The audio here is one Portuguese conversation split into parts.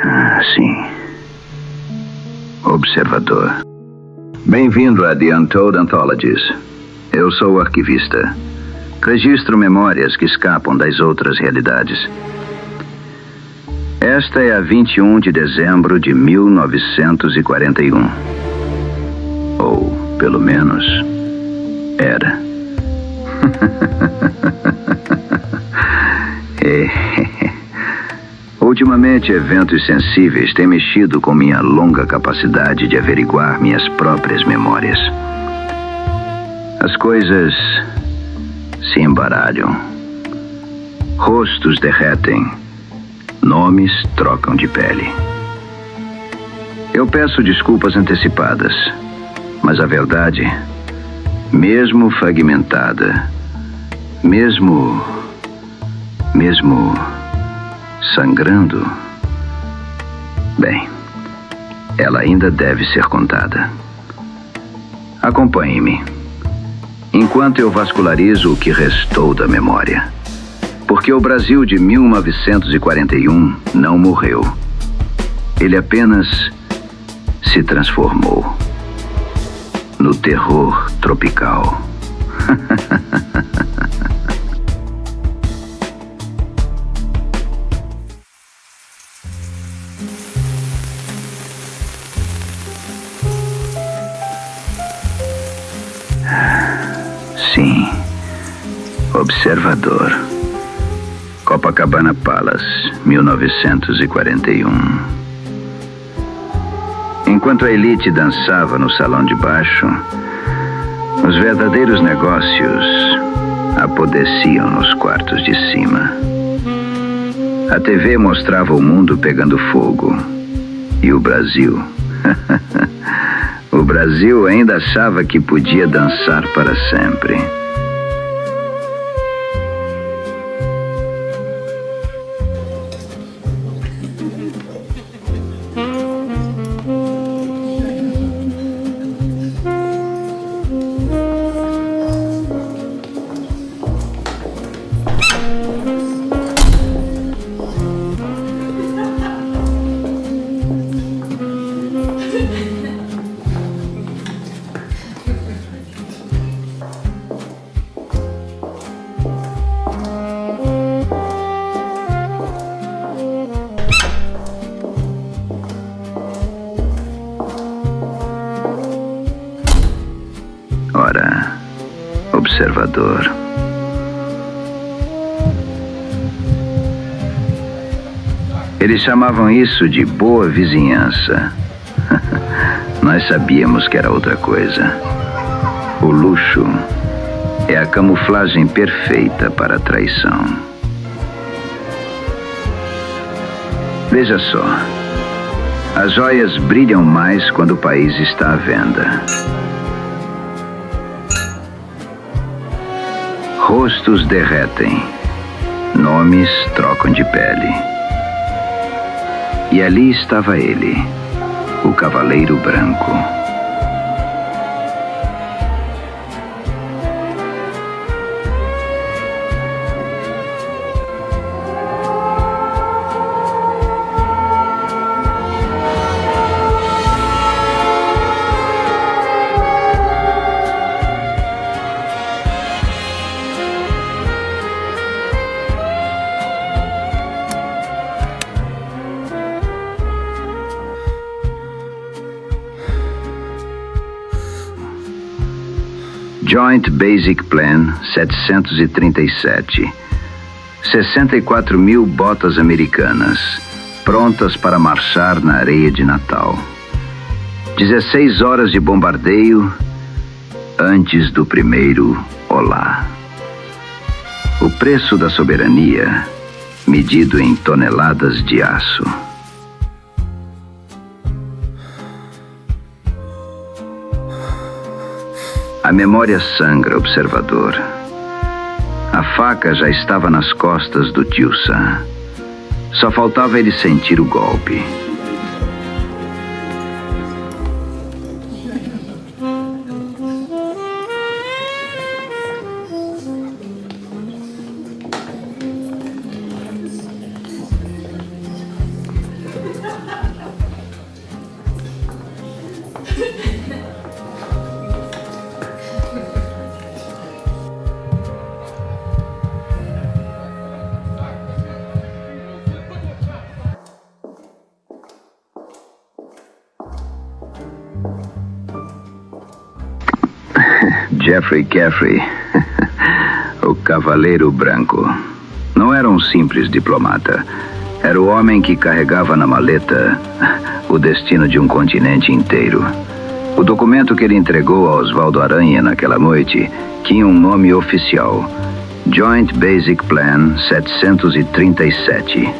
Ah, sim. Observador. Bem-vindo a The Untold Anthologies. Eu sou o arquivista. Registro memórias que escapam das outras realidades. Esta é a 21 de dezembro de 1941. Ou, pelo menos, era. Ultimamente, eventos sensíveis têm mexido com minha longa capacidade de averiguar minhas próprias memórias. As coisas se embaralham. Rostos derretem. Nomes trocam de pele. Eu peço desculpas antecipadas, mas a verdade, mesmo fragmentada, mesmo sangrando, bem, ela ainda deve ser contada. Acompanhe-me, enquanto eu vascularizo o que restou da memória. Porque o Brasil de 1941 não morreu. Ele apenas se transformou no terror tropical. Sim, observador. Copacabana Palace, 1941. Enquanto a elite dançava no salão de baixo, os verdadeiros negócios apodreciam nos quartos de cima. A TV mostrava o mundo pegando fogo. E o Brasil? O Brasil ainda achava que podia dançar para sempre. Ora, observador. Eles chamavam isso de boa vizinhança. Nós sabíamos que era outra coisa. O luxo é a camuflagem perfeita para a traição. Veja só. As joias brilham mais quando o país está à venda. Rostos derretem, nomes trocam de pele. E ali estava ele, o Cavaleiro Branco. Joint Basic Plan 737. 64 mil botas americanas, prontas para marchar na areia de Natal. 16 horas de bombardeio antes do primeiro olá. O preço da soberania, medido em toneladas de aço. A memória sangra, observador. A faca já estava nas costas do tio Sam. Só faltava ele sentir o golpe. Jeffrey Caffrey, o Cavaleiro Branco, não era um simples diplomata. Era o homem que carregava na maleta o destino de um continente inteiro. O documento que ele entregou a Osvaldo Aranha naquela noite tinha um nome oficial: Joint Basic Plan 737.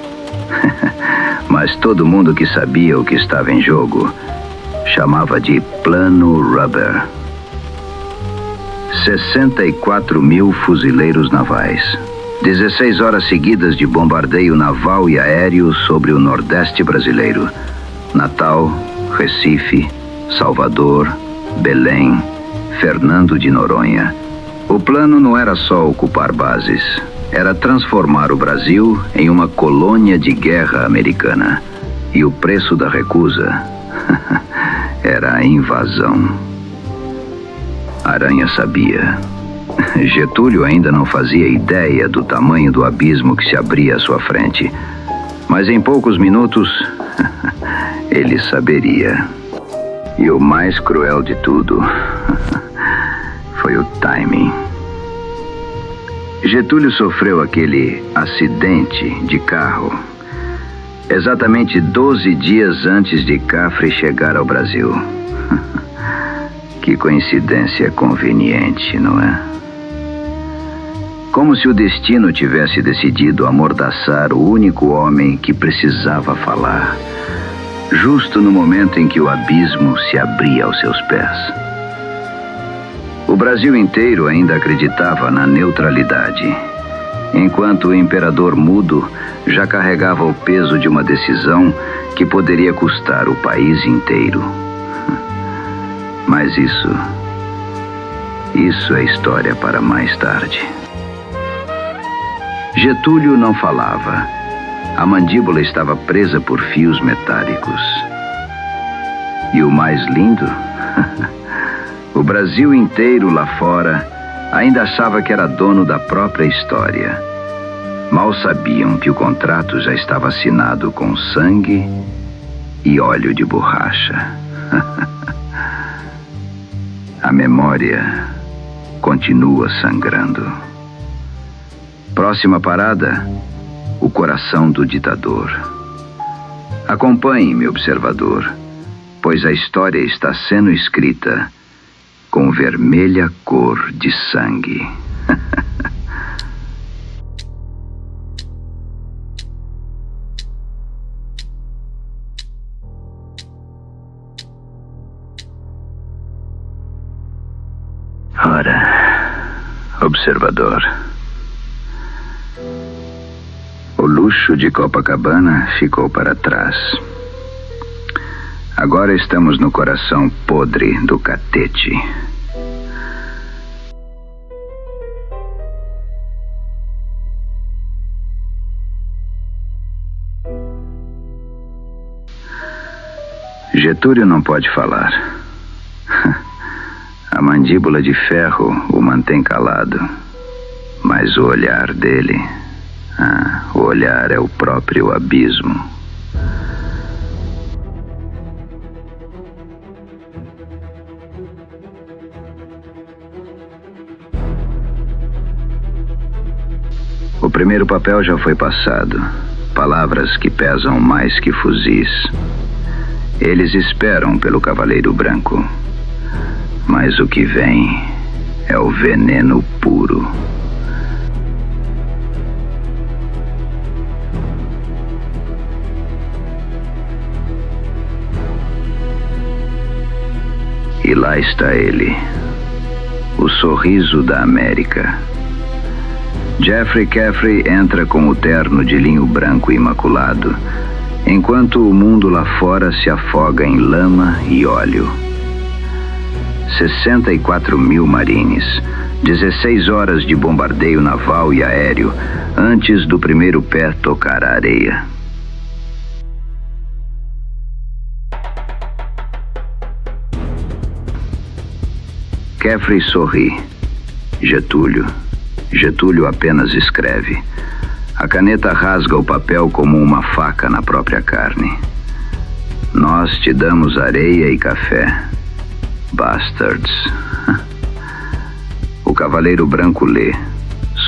Mas todo mundo que sabia o que estava em jogo chamava de Plano Rubber. 64 mil fuzileiros navais. 16 horas seguidas de bombardeio naval e aéreo sobre o Nordeste brasileiro. Natal, Recife, Salvador, Belém, Fernando de Noronha. O plano não era só ocupar bases, era transformar o Brasil em uma colônia de guerra americana. E o preço da recusa era a invasão. Aranha sabia. Getúlio ainda não fazia ideia do tamanho do abismo que se abria à sua frente. Mas em poucos minutos, ele saberia. E o mais cruel de tudo foi o timing. Getúlio sofreu aquele acidente de carro exatamente 12 dias antes de Caffrey chegar ao Brasil. Que coincidência conveniente, não é? Como se o destino tivesse decidido amordaçar o único homem que precisava falar, justo no momento em que o abismo se abria aos seus pés. O Brasil inteiro ainda acreditava na neutralidade, enquanto o imperador mudo já carregava o peso de uma decisão que poderia custar o país inteiro. Mas isso é história para mais tarde. Getúlio não falava. A mandíbula estava presa por fios metálicos. E o mais lindo? O Brasil inteiro lá fora ainda achava que era dono da própria história. Mal sabiam que o contrato já estava assinado com sangue e óleo de borracha. A memória continua sangrando. Próxima parada, o coração do ditador. Acompanhe-me, observador, pois a história está sendo escrita com vermelha cor de sangue. Ora, observador. O luxo de Copacabana ficou para trás. Agora estamos no coração podre do Catete. Getúlio não pode falar. A mandíbula de ferro o mantém calado. Mas o olhar dele... o olhar é o próprio abismo. O primeiro papel já foi passado. Palavras que pesam mais que fuzis. Eles esperam pelo Cavaleiro Branco. Mas o que vem é o veneno puro. E lá está ele, o sorriso da América. Jeffrey Caffrey entra com o terno de linho branco imaculado, enquanto o mundo lá fora se afoga em lama e óleo. 64 mil marines, 16 horas de bombardeio naval e aéreo, antes do primeiro pé tocar a areia. Caffrey sorri. Getúlio apenas escreve. A caneta rasga o papel como uma faca na própria carne. Nós te damos areia e café. Bastards. cavaleiro branco lê,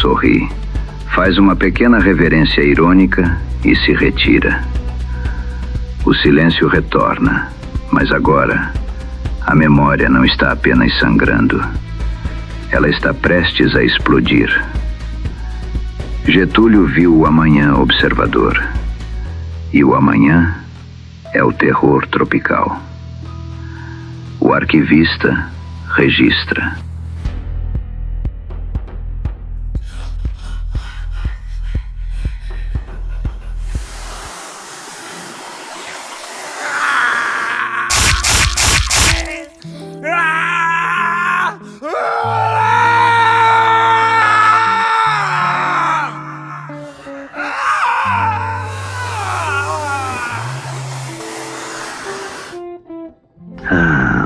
sorri, faz uma pequena reverência irônica e se retira. O silêncio retorna, mas agora a memória não está apenas sangrando. Ela está prestes a explodir. Getúlio viu o amanhã observador. E o amanhã é o terror tropical. O arquivista registra.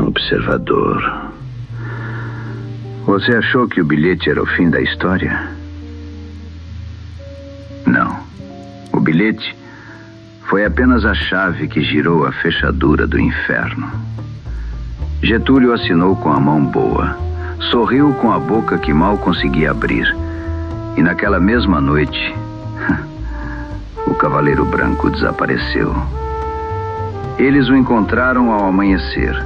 Observador. Você achou que o bilhete era o fim da história? Não. O bilhete foi apenas a chave que girou a fechadura do inferno. Getúlio assinou com a mão boa, sorriu com a boca que mal conseguia abrir. E naquela mesma noite, o Cavaleiro Branco desapareceu. Eles o encontraram ao amanhecer,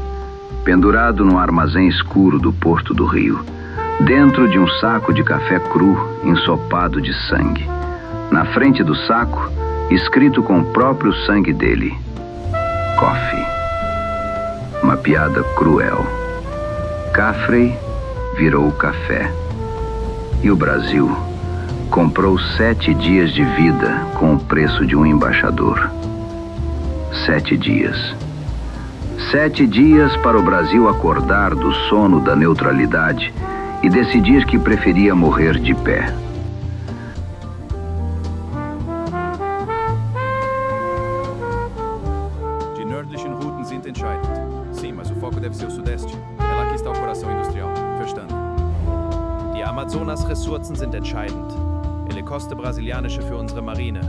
pendurado num armazém escuro do Porto do Rio, dentro de um saco de café cru ensopado de sangue. Na frente do saco, escrito com o próprio sangue dele: Coffee. Uma piada cruel. Caffrey virou café. E o Brasil comprou 7 dias de vida com o preço de um embaixador. 7 dias. 7 dias para o Brasil acordar do sono da neutralidade e decidir que preferia morrer de pé. Die nördlichen Routen sind entscheidend. Sim, mas o foco deve ser o sudeste. É lá que está o coração industrial. Verstanden. Die Amazonas-Ressourcen sind entscheidend. Ele Coste brasilianische für unsere Marine.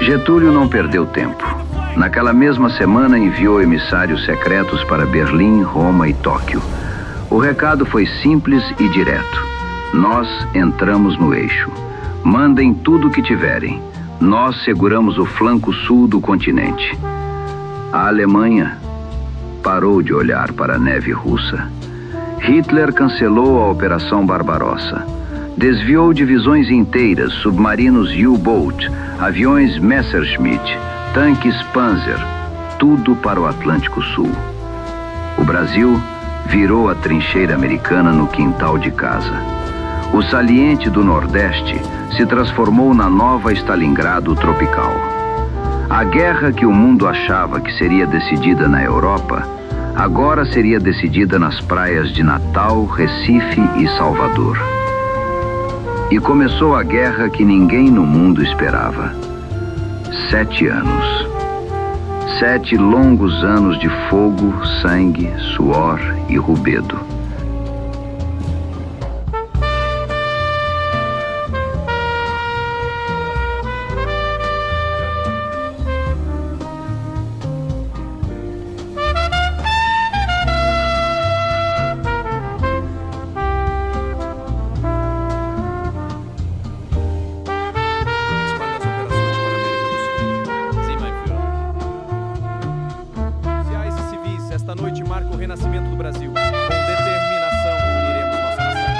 Getúlio não perdeu tempo. Naquela mesma semana enviou emissários secretos para Berlim, Roma e Tóquio. O recado foi simples e direto. Nós entramos no eixo. Mandem tudo o que tiverem. Nós seguramos o flanco sul do continente. A Alemanha parou de olhar para a neve russa. Hitler cancelou a Operação Barbarossa. Desviou divisões inteiras, submarinos U-Boat, aviões Messerschmitt, tanques Panzer, tudo para o Atlântico Sul. O Brasil virou a trincheira americana no quintal de casa. O saliente do Nordeste se transformou na nova Stalingrado tropical. A guerra que o mundo achava que seria decidida na Europa, agora seria decidida nas praias de Natal, Recife e Salvador. E começou a guerra que ninguém no mundo esperava. 7 anos. 7 longos anos de fogo, sangue, suor e rubedo. Esta noite marca o renascimento do Brasil. Com determinação, uniremos nossa nação.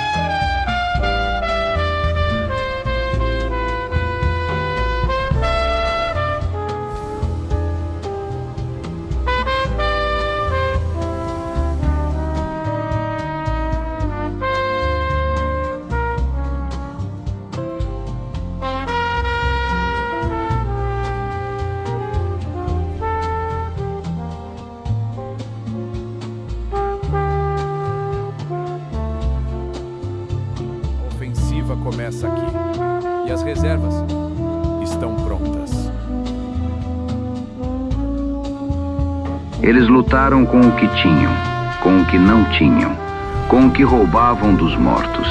começa aqui. E as reservas estão prontas. Eles lutaram com o que tinham, com o que não tinham, com o que roubavam dos mortos.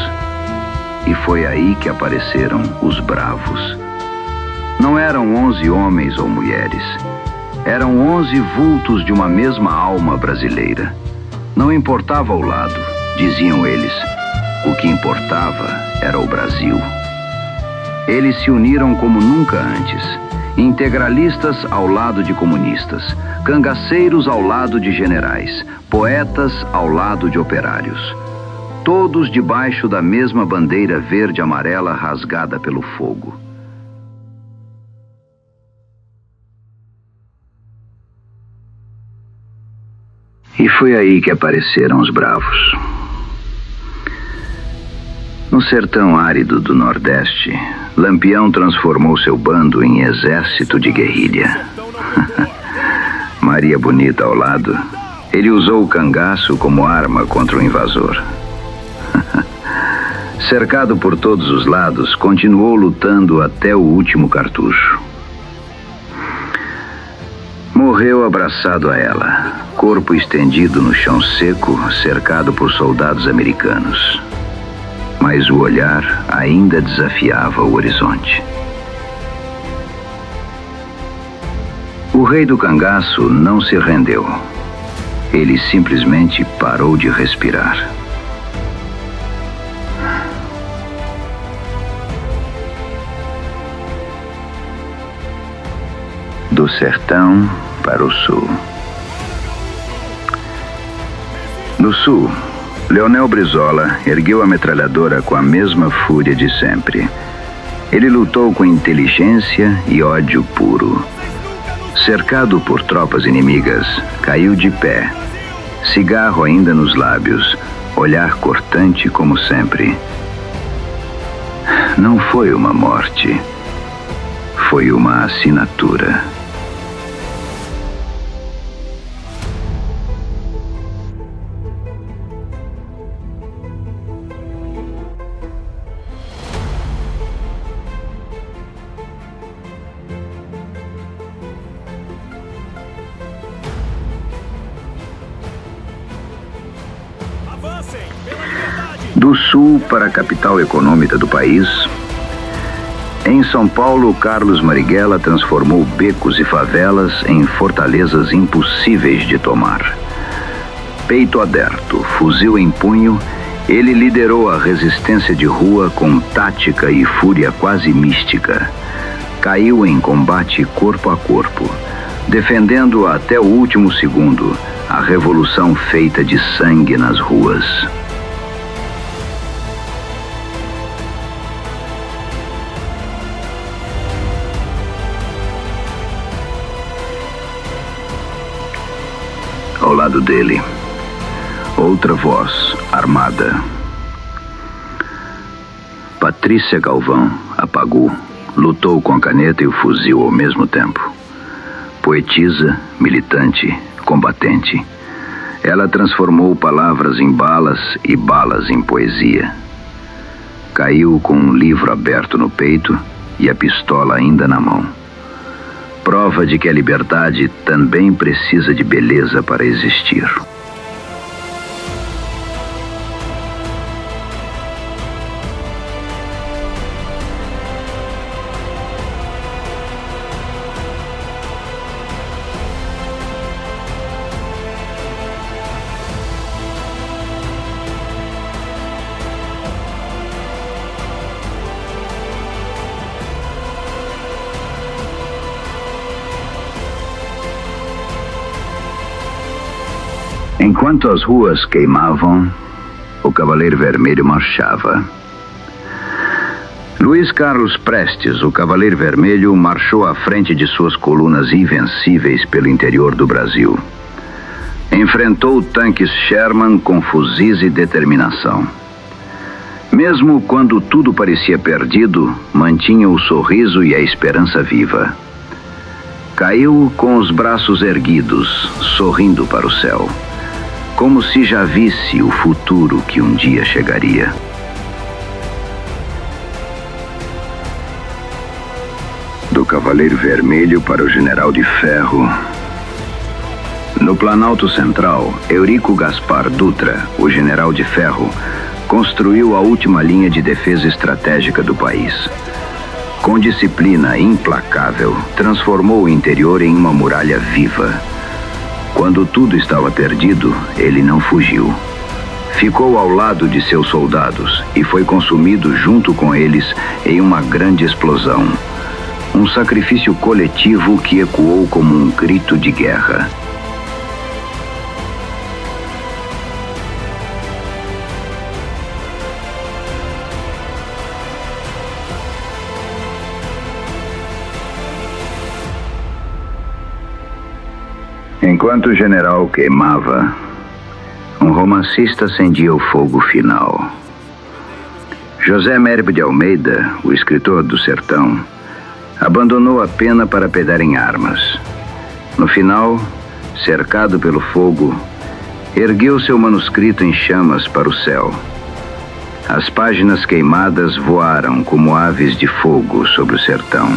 E foi aí que apareceram os bravos. Não eram 11 homens ou mulheres. Eram 11 vultos de uma mesma alma brasileira. Não importava o lado, diziam eles. O que importava era o Brasil. Eles se uniram como nunca antes. Integralistas ao lado de comunistas, cangaceiros ao lado de generais, poetas ao lado de operários. Todos debaixo da mesma bandeira verde-amarela rasgada pelo fogo. E foi aí que apareceram os bravos. No sertão árido do Nordeste, Lampião transformou seu bando em exército de guerrilha. Maria Bonita ao lado, ele usou o cangaço como arma contra o invasor. Cercado por todos os lados, continuou lutando até o último cartucho. Morreu abraçado a ela, corpo estendido no chão seco, cercado por soldados americanos. Mas o olhar ainda desafiava o horizonte. O rei do cangaço não se rendeu. Ele simplesmente parou de respirar. Do sertão para o sul. No sul, Leonel Brizola ergueu a metralhadora com a mesma fúria de sempre. Ele lutou com inteligência e ódio puro. Cercado por tropas inimigas, caiu de pé, cigarro ainda nos lábios, olhar cortante como sempre. Não foi uma morte, foi uma assinatura. Do sul para a capital econômica do país, em São Paulo, Carlos Marighella transformou becos e favelas em fortalezas impossíveis de tomar. Peito aberto, fuzil em punho, ele liderou a resistência de rua com tática e fúria quase mística. Caiu em combate corpo a corpo, defendendo até o último segundo a revolução feita de sangue nas ruas. Ao lado dele, outra voz armada. Patrícia Galvão, a Pagu, lutou com a caneta e o fuzil ao mesmo tempo. Poetisa, militante, combatente. Ela transformou palavras em balas e balas em poesia. Caiu com um livro aberto no peito e a pistola ainda na mão. Prova de que a liberdade também precisa de beleza para existir. Enquanto as ruas queimavam, o Cavaleiro Vermelho marchava. Luiz Carlos Prestes, o Cavaleiro Vermelho, marchou à frente de suas colunas invencíveis pelo interior do Brasil. Enfrentou tanques Sherman com fuzis e determinação. Mesmo quando tudo parecia perdido, mantinha o sorriso e a esperança viva. Caiu com os braços erguidos, sorrindo para o céu, como se já visse o futuro que um dia chegaria. Cavaleiro Vermelho para o General de Ferro. No Planalto Central, Eurico Gaspar Dutra, o General de Ferro, construiu a última linha de defesa estratégica do país. Com disciplina implacável, transformou o interior em uma muralha viva. Quando tudo estava perdido, ele não fugiu. Ficou ao lado de seus soldados e foi consumido junto com eles em uma grande explosão. Um sacrifício coletivo que ecoou como um grito de guerra. Enquanto o general queimava, um romancista acendia o fogo final. José Mérico de Almeida, o escritor do Sertão, abandonou a pena para pegar em armas. No final, cercado pelo fogo, ergueu seu manuscrito em chamas para o céu. As páginas queimadas voaram como aves de fogo sobre o sertão.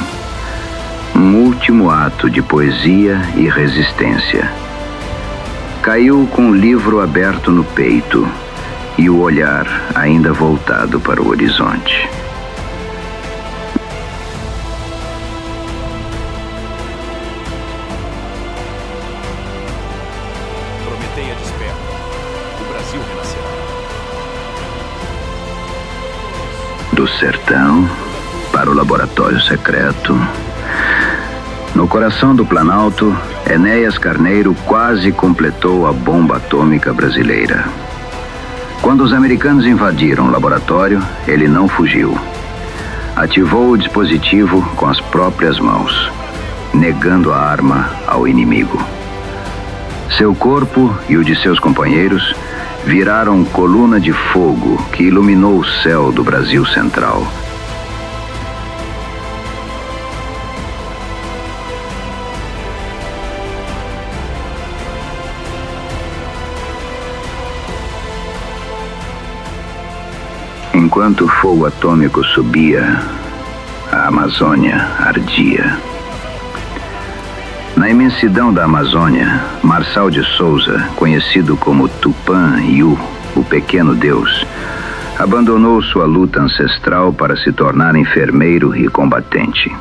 Um último ato de poesia e resistência. Caiu com o livro aberto no peito e o olhar ainda voltado para o horizonte. Prometeia desperta. O Brasil renascerá. Do sertão para o laboratório secreto. No coração do Planalto, Enéas Carneiro quase completou a bomba atômica brasileira. Quando os americanos invadiram o laboratório, ele não fugiu. Ativou o dispositivo com as próprias mãos, negando a arma ao inimigo. Seu corpo e o de seus companheiros viraram coluna de fogo que iluminou o céu do Brasil Central. Enquanto o fogo atômico subia, a Amazônia ardia. Na imensidão da Amazônia, Marçal de Souza, conhecido como Tupã Yu, o pequeno deus, abandonou sua luta ancestral para se tornar enfermeiro e combatente.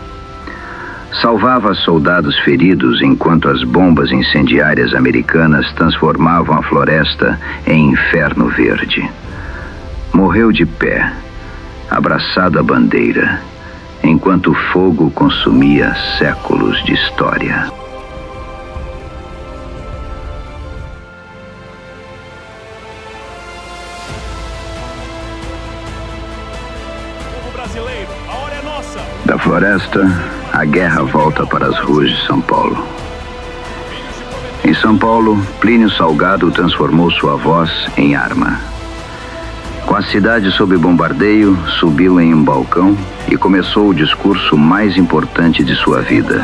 Salvava soldados feridos enquanto as bombas incendiárias americanas transformavam a floresta em inferno verde. Morreu de pé, abraçado à bandeira, enquanto o fogo consumia séculos de história. Povo brasileiro, a hora é nossa! Da floresta, a guerra volta para as ruas de São Paulo. Em São Paulo, Plínio Salgado transformou sua voz em arma. Com a cidade sob bombardeio, subiu em um balcão e começou o discurso mais importante de sua vida,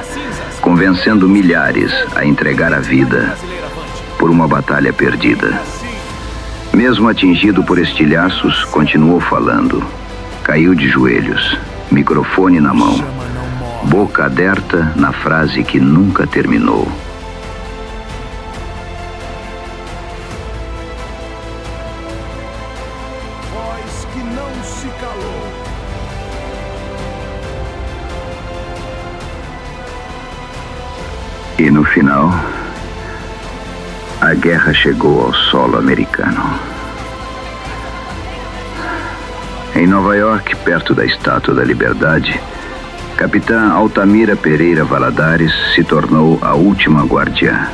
convencendo milhares a entregar a vida por uma batalha perdida. Mesmo atingido por estilhaços, continuou falando. Caiu de joelhos, microfone na mão, boca aberta na frase que nunca terminou. Voz que não se calou. E no final, a guerra chegou ao solo americano. Em Nova York, perto da Estátua da Liberdade, Capitã Altamira Pereira Valadares se tornou a última guardiã.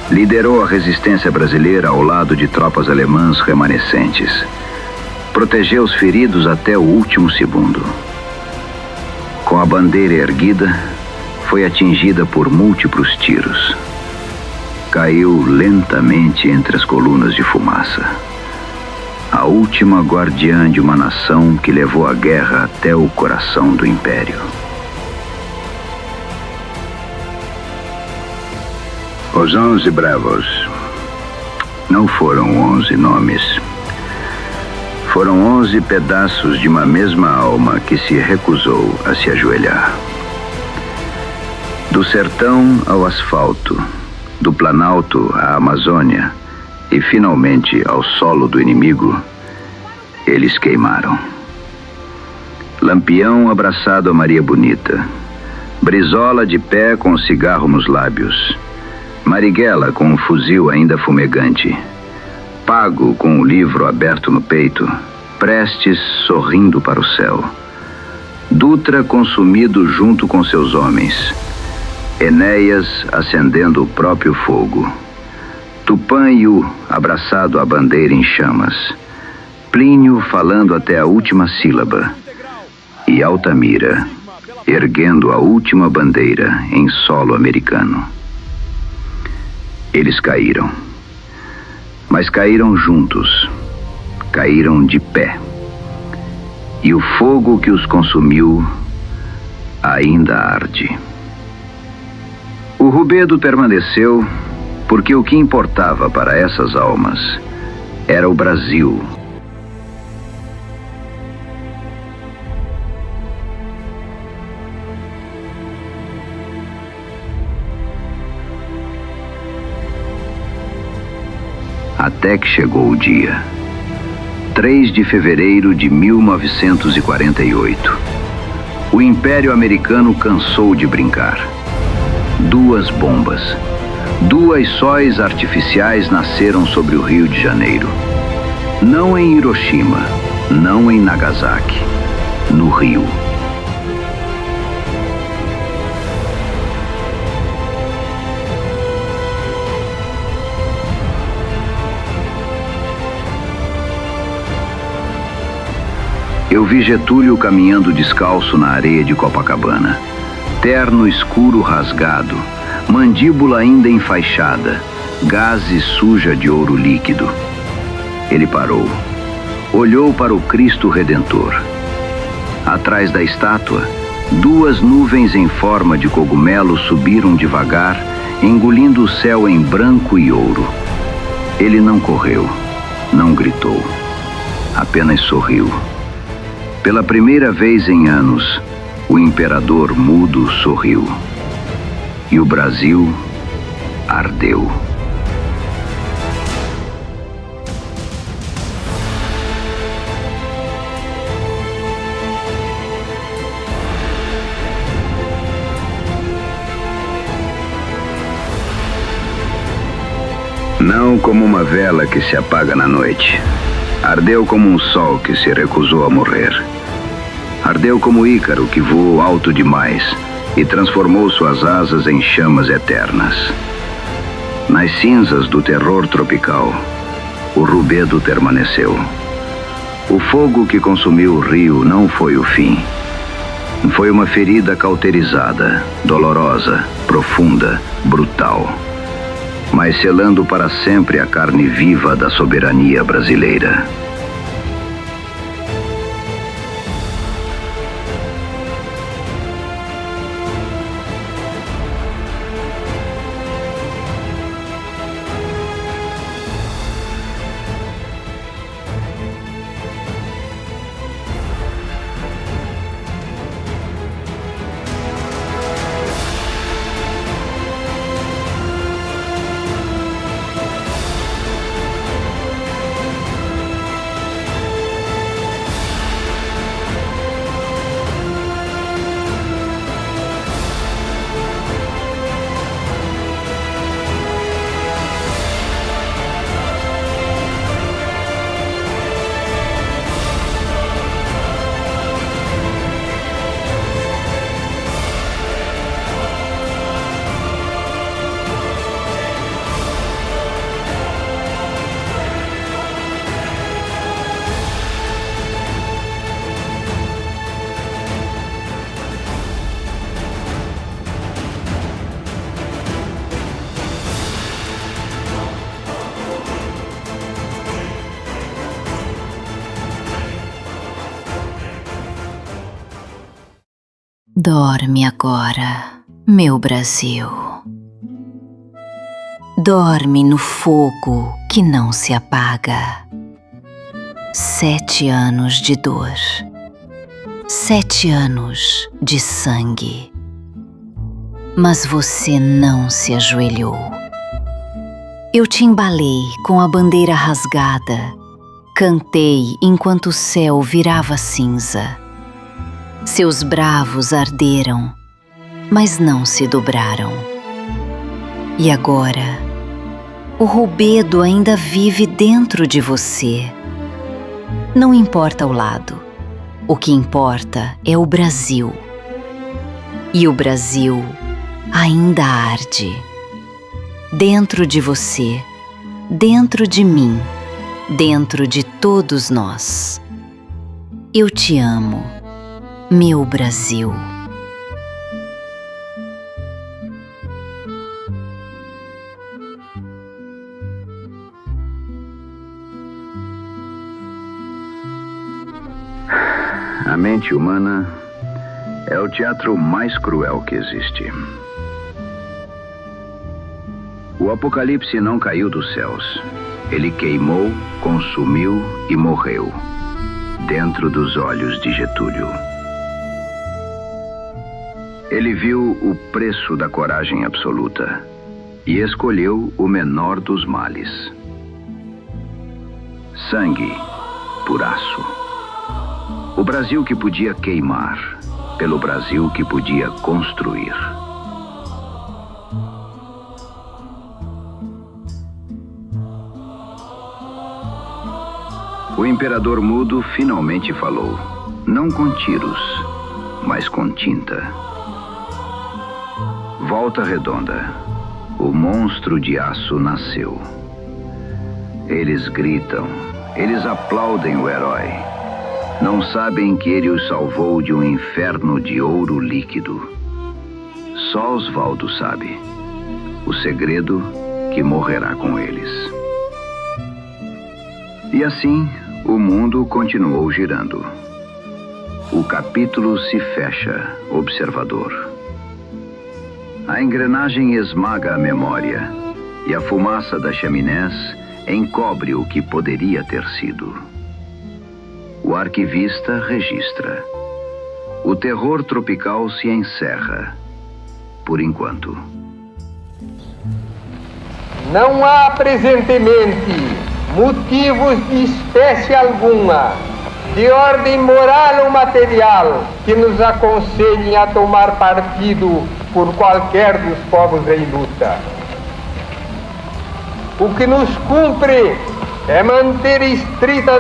Liderou a resistência brasileira ao lado de tropas alemãs remanescentes. Protegeu os feridos até o último segundo. Com a bandeira erguida, foi atingida por múltiplos tiros. Caiu lentamente entre as colunas de fumaça. A última guardiã de uma nação que levou a guerra até o coração do império. Os 11 bravos não foram 11 nomes. Foram 11 pedaços de uma mesma alma que se recusou a se ajoelhar. Do sertão ao asfalto, do Planalto à Amazônia e finalmente ao solo do inimigo, eles queimaram. Lampião abraçado a Maria Bonita, Brizola de pé com um cigarro nos lábios, Marighella com um fuzil ainda fumegante, Pago com o livro aberto no peito, Prestes sorrindo para o céu, Dutra consumido junto com seus homens, Enéas acendendo o próprio fogo, Tupã Yu abraçado à bandeira em chamas, Plínio falando até a última sílaba e Altamira erguendo a última bandeira em solo americano. Eles caíram, mas caíram juntos, caíram de pé, e o fogo que os consumiu ainda arde. O Rubedo permaneceu porque o que importava para essas almas era o Brasil. Até que chegou o dia. 3 de fevereiro de 1948. O Império Americano cansou de brincar. 2 bombas, 2 sóis artificiais nasceram sobre o Rio de Janeiro. Não em Hiroshima, não em Nagasaki, no Rio. Eu vi Getúlio caminhando descalço na areia de Copacabana. Terno escuro rasgado, mandíbula ainda enfaixada, gaze suja de ouro líquido. Ele parou, olhou para o Cristo Redentor. Atrás da estátua, 2 nuvens em forma de cogumelo subiram devagar, engolindo o céu em branco e ouro. Ele não correu, não gritou, apenas sorriu. Pela primeira vez em anos, o imperador mudo sorriu. E o Brasil ardeu. Não como uma vela que se apaga na noite. Ardeu como um sol que se recusou a morrer. Ardeu como Ícaro que voou alto demais e transformou suas asas em chamas eternas. Nas cinzas do terror tropical, o Rubedo permaneceu. O fogo que consumiu o rio não foi o fim. Foi uma ferida cauterizada, dolorosa, profunda, brutal, mas selando para sempre a carne viva da soberania brasileira. Dorme agora, meu Brasil. Dorme no fogo que não se apaga. 7 anos de dor, 7 anos de sangue. mas você não se ajoelhou. Eu te embalei com a bandeira rasgada, cantei enquanto o céu virava cinza. Seus bravos arderam, mas não se dobraram. E agora, o roubedo ainda vive dentro de você. Não importa o lado, o que importa é o Brasil. E o Brasil ainda arde. Dentro de você, dentro de mim, dentro de todos nós. Eu te amo, meu Brasil. A mente humana é o teatro mais cruel que existe. O Apocalipse não caiu dos céus. Ele queimou, consumiu e morreu dentro dos olhos de Getúlio. Ele viu o preço da coragem absoluta e escolheu o menor dos males. Sangue por aço. O Brasil que podia queimar, pelo Brasil que podia construir. O imperador mudo finalmente falou, não com tiros, mas com tinta. Volta Redonda, o monstro de aço nasceu. Eles gritam, eles aplaudem o herói. Não sabem que ele os salvou de um inferno de ouro líquido. Só Osvaldo sabe o segredo que morrerá com eles. E assim, o mundo continuou girando. O capítulo se fecha, observador. A engrenagem esmaga a memória e a fumaça das chaminés encobre o que poderia ter sido. O arquivista registra. O terror tropical se encerra, por enquanto. Não há presentemente motivos de espécie alguma, de ordem moral ou material, que nos aconselhem a tomar partido por qualquer dos povos em luta. O que nos cumpre é manter estrita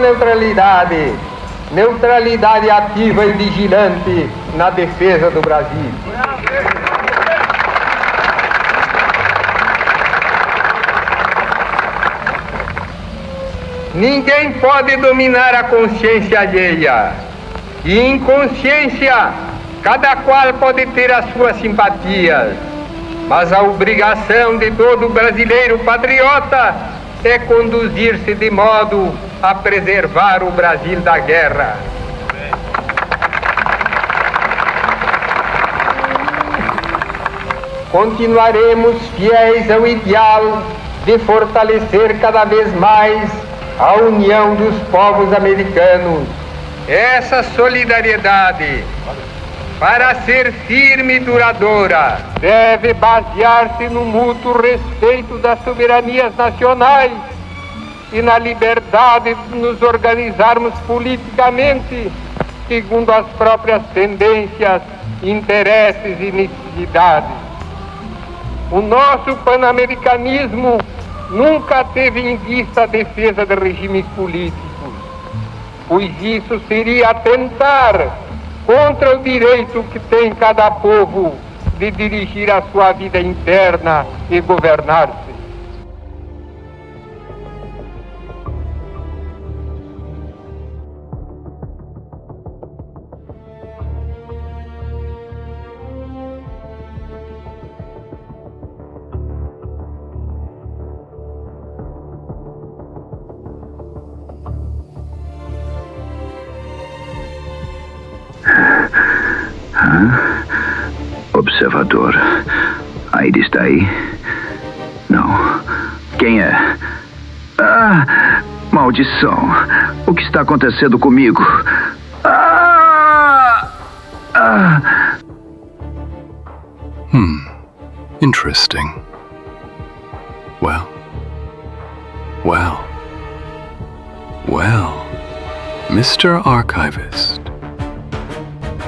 neutralidade ativa e vigilante na defesa do Brasil. Ninguém pode dominar a consciência alheia. E em consciência, cada qual pode ter as suas simpatias. Mas a obrigação de todo brasileiro patriota é conduzir-se de modo a preservar o Brasil da guerra. Continuaremos fiéis ao ideal de fortalecer cada vez mais a união dos povos americanos. Essa solidariedade, para ser firme e duradoura, deve basear-se no mútuo respeito das soberanias nacionais e na liberdade de nos organizarmos politicamente segundo as próprias tendências, interesses e necessidades. O nosso panamericanismo nunca teve em vista a defesa de regimes políticos, pois isso seria atentar contra o direito que tem cada povo de dirigir a sua vida interna e governar-se. Observador. Ainda está aí? Não. Quem é? Ah! Maldição! O que está acontecendo comigo? Ah! Ah! Interesting. Well, Mr. Archivist,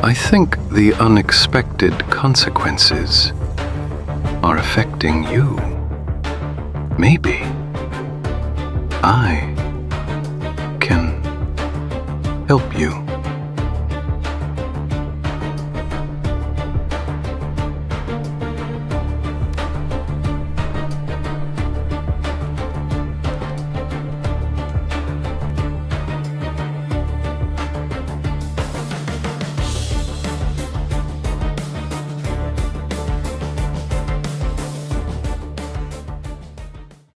I think the unexpected consequences are affecting you. Maybe I can help you.